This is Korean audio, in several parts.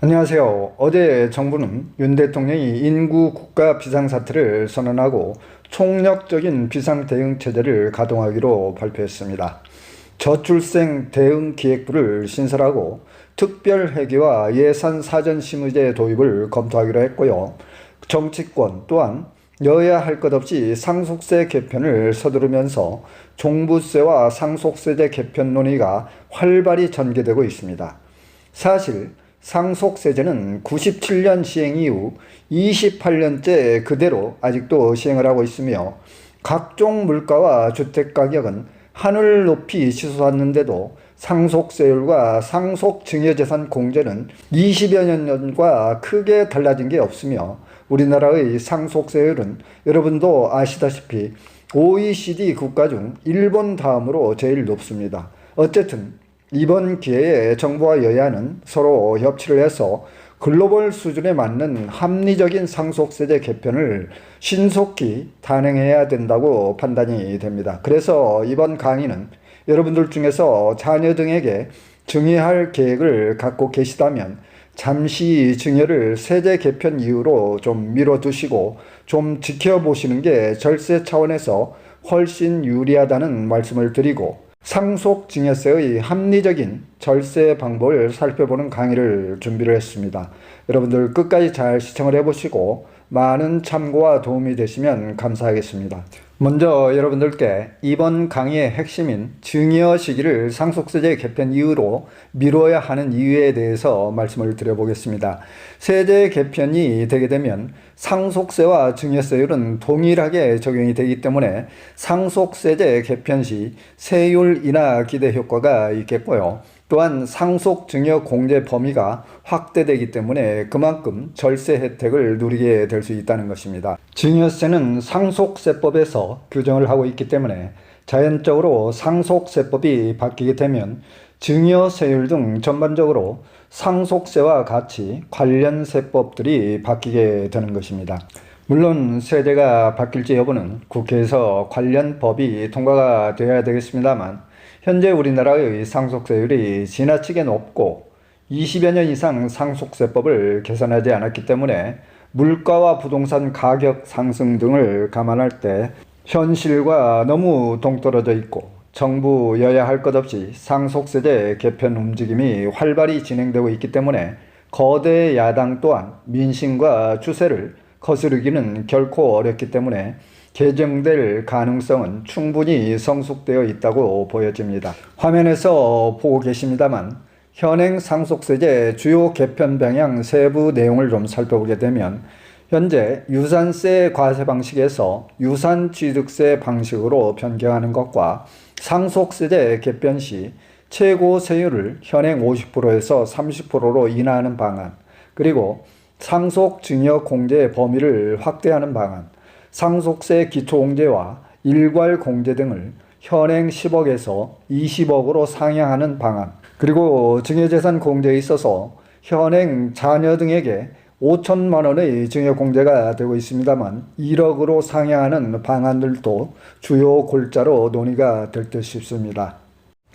안녕하세요. 어제 정부는 윤 대통령이 인구 국가 비상사태를 선언하고 총력적인 비상대응체제를 가동하기로 발표했습니다. 저출생 대응기획부를 신설하고 특별회계와 예산 사전심의제 도입을 검토하기로 했고요. 정치권 또한 여야 할 것 없이 상속세 개편을 서두르면서 종부세와 상속세제 개편 논의가 활발히 전개되고 있습니다. 사실 상속세제는 97년 시행 이후 28년째 그대로 아직도 시행을 하고 있으며 각종 물가와 주택가격은 하늘 높이 치솟았는데도 상속세율과 상속증여재산 공제는 20여 년과 크게 달라진 게 없으며 우리나라의 상속세율은 여러분도 아시다시피 OECD 국가 중 일본 다음으로 제일 높습니다. 어쨌든 이번 기회에 정부와 여야는 서로 협치를 해서 글로벌 수준에 맞는 합리적인 상속세제 개편을 신속히 단행해야 된다고 판단이 됩니다. 그래서 이번 강의는 여러분들 중에서 자녀 등에게 증여할 계획을 갖고 계시다면 잠시 증여를 세제 개편 이후로 좀 미뤄두시고 좀 지켜보시는 게 절세 차원에서 훨씬 유리하다는 말씀을 드리고, 상속증여세의 합리적인 절세 방법을 살펴보는 강의를 준비를 했습니다. 여러분들 끝까지 잘 시청을 해보시고 많은 참고와 도움이 되시면 감사하겠습니다. 먼저 여러분들께 이번 강의의 핵심인 증여 시기를 상속세제 개편 이후로 미뤄야 하는 이유에 대해서 말씀을 드려보겠습니다. 세제 개편이 되게 되면 상속세와 증여세율은 동일하게 적용이 되기 때문에 상속세제 개편 시 세율 인하 기대 효과가 있겠고요. 또한 상속증여 공제 범위가 확대되기 때문에 그만큼 절세 혜택을 누리게 될 수 있다는 것입니다. 증여세는 상속세법에서 규정을 하고 있기 때문에 자연적으로 상속세법이 바뀌게 되면 증여세율 등 전반적으로 상속세와 같이 관련 세법들이 바뀌게 되는 것입니다. 물론 세제가 바뀔지 여부는 국회에서 관련 법이 통과가 되어야 되겠습니다만, 현재 우리나라의 상속세율이 지나치게 높고 20여 년 이상 상속세법을 개선하지 않았기 때문에 물가와 부동산 가격 상승 등을 감안할 때 현실과 너무 동떨어져 있고 정부 여야 할 것 없이 상속세제 개편 움직임이 활발히 진행되고 있기 때문에 거대 야당 또한 민심과 추세를 거스르기는 결코 어렵기 때문에 개정될 가능성은 충분히 성숙되어 있다고 보여집니다. 화면에서 보고 계십니다만 현행 상속세제 주요 개편 방향 세부 내용을 좀 살펴보게 되면, 현재 유산세 과세 방식에서 유산취득세 방식으로 변경하는 것과 상속세제 개편 시 최고 세율을 현행 50%에서 30%로 인하하는 방안, 그리고 상속증여 공제 범위를 확대하는 방안, 상속세 기초공제와 일괄공제 등을 현행 10억에서 20억으로 상향하는 방안, 그리고 증여재산 공제에 있어서 현행 자녀 등에게 5천만 원의 증여공제가 되고 있습니다만 1억으로 상향하는 방안들도 주요 골자로 논의가 될 듯 싶습니다.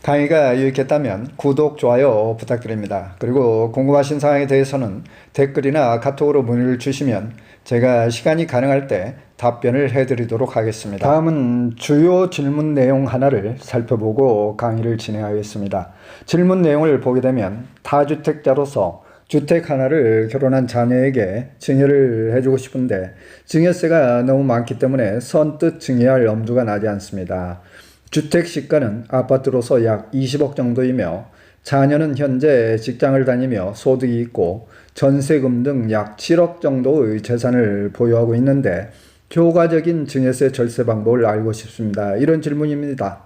강의가 유익했다면 구독, 좋아요 부탁드립니다. 그리고 궁금하신 사항에 대해서는 댓글이나 카톡으로 문의를 주시면 제가 시간이 가능할 때 답변을 해드리도록 하겠습니다. 다음은 주요 질문 내용 하나를 살펴보고 강의를 진행하겠습니다. 질문 내용을 보게 되면 다주택자로서 주택 하나를 결혼한 자녀에게 증여를 해주고 싶은데 증여세가 너무 많기 때문에 선뜻 증여할 엄두가 나지 않습니다. 주택 시가는 아파트로서 약 20억 정도이며 자녀는 현재 직장을 다니며 소득이 있고 전세금 등 약 7억 정도의 재산을 보유하고 있는데 효과적인 증여세 절세 방법을 알고 싶습니다. 이런 질문입니다.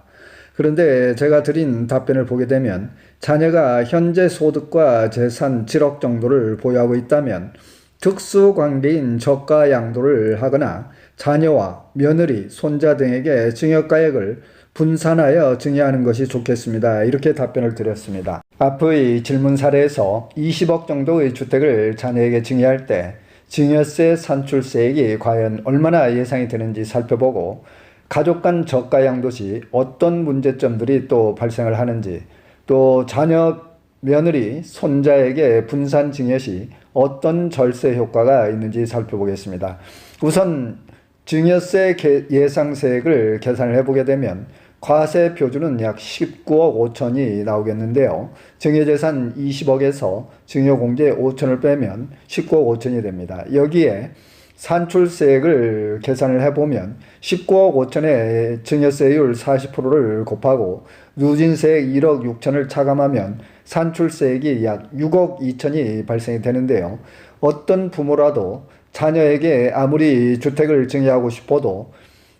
그런데 제가 드린 답변을 보게 되면 자녀가 현재 소득과 재산 7억 정도를 보유하고 있다면 특수관계인 저가 양도를 하거나 자녀와 며느리, 손자 등에게 증여가액을 분산하여 증여하는 것이 좋겠습니다. 이렇게 답변을 드렸습니다. 앞의 질문 사례에서 20억 정도의 주택을 자녀에게 증여할 때 증여세 산출세액이 과연 얼마나 예상이 되는지 살펴보고, 가족 간 저가 양도 시 어떤 문제점들이 또 발생을 하는지, 또 자녀 며느리, 손자에게 분산 증여 시 어떤 절세 효과가 있는지 살펴보겠습니다. 우선 증여세 예상세액을 계산을 해보게 되면 과세 표준은 약 19억 5천이 나오겠는데요. 증여재산 20억에서 증여공제 5천을 빼면 19억 5천이 됩니다. 여기에 산출세액을 계산을 해보면 19억 5천에 증여세율 40%를 곱하고 누진세액 1억 6천을 차감하면 산출세액이 약 6억 2천이 발생이 되는데요. 어떤 부모라도 자녀에게 아무리 주택을 증여하고 싶어도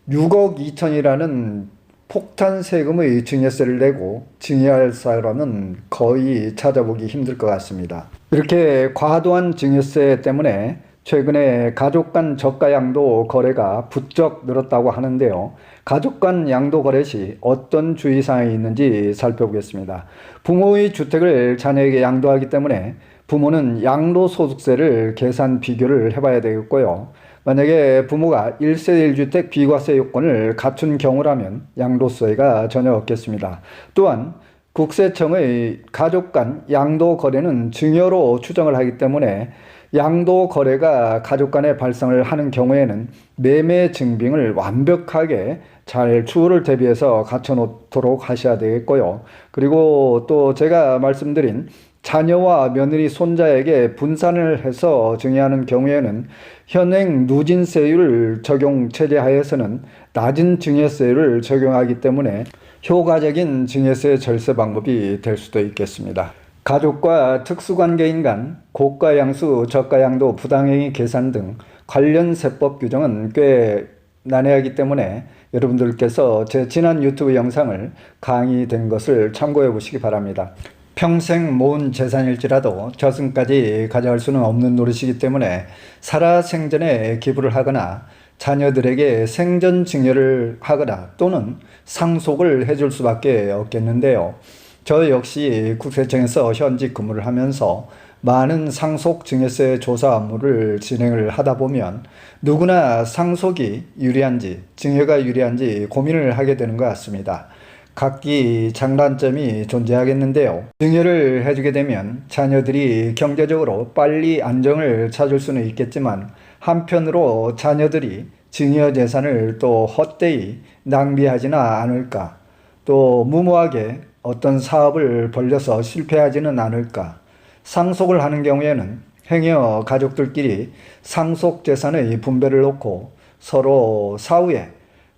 6억 2천이라는 폭탄 세금의 증여세를 내고 증여할 사람은 거의 찾아보기 힘들 것 같습니다. 이렇게 과도한 증여세 때문에 최근에 가족 간 저가 양도 거래가 부쩍 늘었다고 하는데요. 가족 간 양도 거래 시 어떤 주의사항이 있는지 살펴보겠습니다. 부모의 주택을 자녀에게 양도하기 때문에 부모는 양도소득세를 계산 비교를 해봐야 되겠고요. 만약에 부모가 1세 1주택 비과세 요건을 갖춘 경우라면 양도세가 전혀 없겠습니다. 또한 국세청의 가족 간 양도 거래는 증여로 추정을 하기 때문에 양도 거래가 가족 간에 발생을 하는 경우에는 매매 증빙을 완벽하게 잘 추후를 대비해서 갖춰 놓도록 하셔야 되겠고요. 그리고 또 제가 말씀드린 자녀와 며느리, 손자에게 분산을 해서 증여하는 경우에는 현행 누진세율 적용 체제 하에서는 낮은 증여세율을 적용하기 때문에 효과적인 증여세 절세 방법이 될 수도 있겠습니다. 가족과 특수관계인 간 고가양수, 저가양도, 부당행위 계산 등 관련 세법 규정은 꽤 난해하기 때문에 여러분들께서 제 지난 유튜브 영상을 강의된 것을 참고해 보시기 바랍니다. 평생 모은 재산일지라도 저승까지 가져갈 수는 없는 노릇이기 때문에 살아생전에 기부를 하거나 자녀들에게 생전 증여를 하거나 또는 상속을 해줄 수밖에 없겠는데요. 저 역시 국세청에서 현직 근무를 하면서 많은 상속 증여세 조사 업무를 진행을 하다 보면 누구나 상속이 유리한지 증여가 유리한지 고민을 하게 되는 것 같습니다. 각기 장단점이 존재하겠는데요. 증여를 해주게 되면 자녀들이 경제적으로 빨리 안정을 찾을 수는 있겠지만 한편으로 자녀들이 증여 재산을 또 헛되이 낭비하지는 않을까, 또 무모하게 어떤 사업을 벌려서 실패하지는 않을까. 상속을 하는 경우에는 행여 가족들끼리 상속 재산의 분배를 놓고 서로 사후에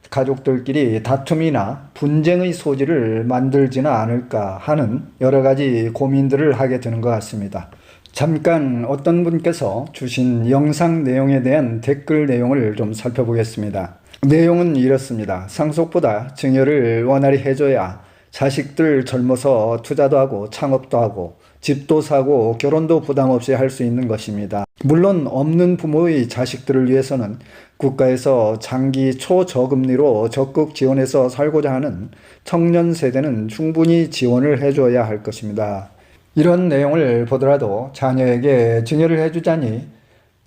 가족들끼리 다툼이나 분쟁의 소지를 만들지는 않을까 하는 여러 가지 고민들을 하게 되는 것 같습니다. 잠깐 어떤 분께서 주신 영상 내용에 대한 댓글 내용을 좀 살펴보겠습니다. 내용은 이렇습니다. 상속보다 증여를 원활히 해줘야 자식들 젊어서 투자도 하고 창업도 하고 집도 사고 결혼도 부담 없이 할 수 있는 것입니다. 물론 없는 부모의 자식들을 위해서는 국가에서 장기 초저금리로 적극 지원해서 살고자 하는 청년 세대는 충분히 지원을 해줘야 할 것입니다. 이런 내용을 보더라도 자녀에게 증여를 해주자니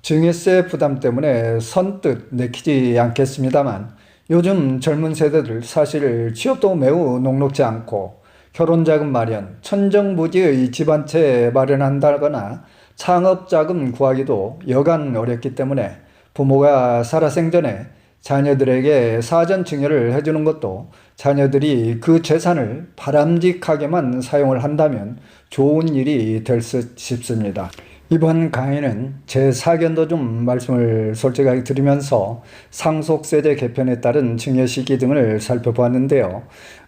증여세 부담 때문에 선뜻 내키지 않겠습니다만 요즘 젊은 세대들 사실 취업도 매우 녹록지 않고 결혼자금 마련, 천정부지의 집 한 채 마련한다거나 창업자금 구하기도 여간 어렵기 때문에 부모가 살아생전에 자녀들에게 사전 증여를 해주는 것도 자녀들이 그 재산을 바람직하게만 사용을 한다면 좋은 일이 될 듯 싶습니다. 이번 강의는 제 사견도 좀 말씀을 솔직하게 드리면서 상속세제 개편에 따른 증여 시기 등을 살펴보았는데요.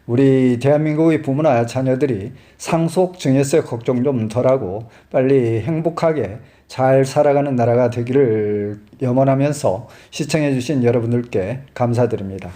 우리 대한민국의 부모나 자녀들이 상속 증여세 걱정 좀 덜하고 빨리 행복하게 잘 살아가는 나라가 되기를 염원하면서 시청해 주신 여러분들께 감사드립니다.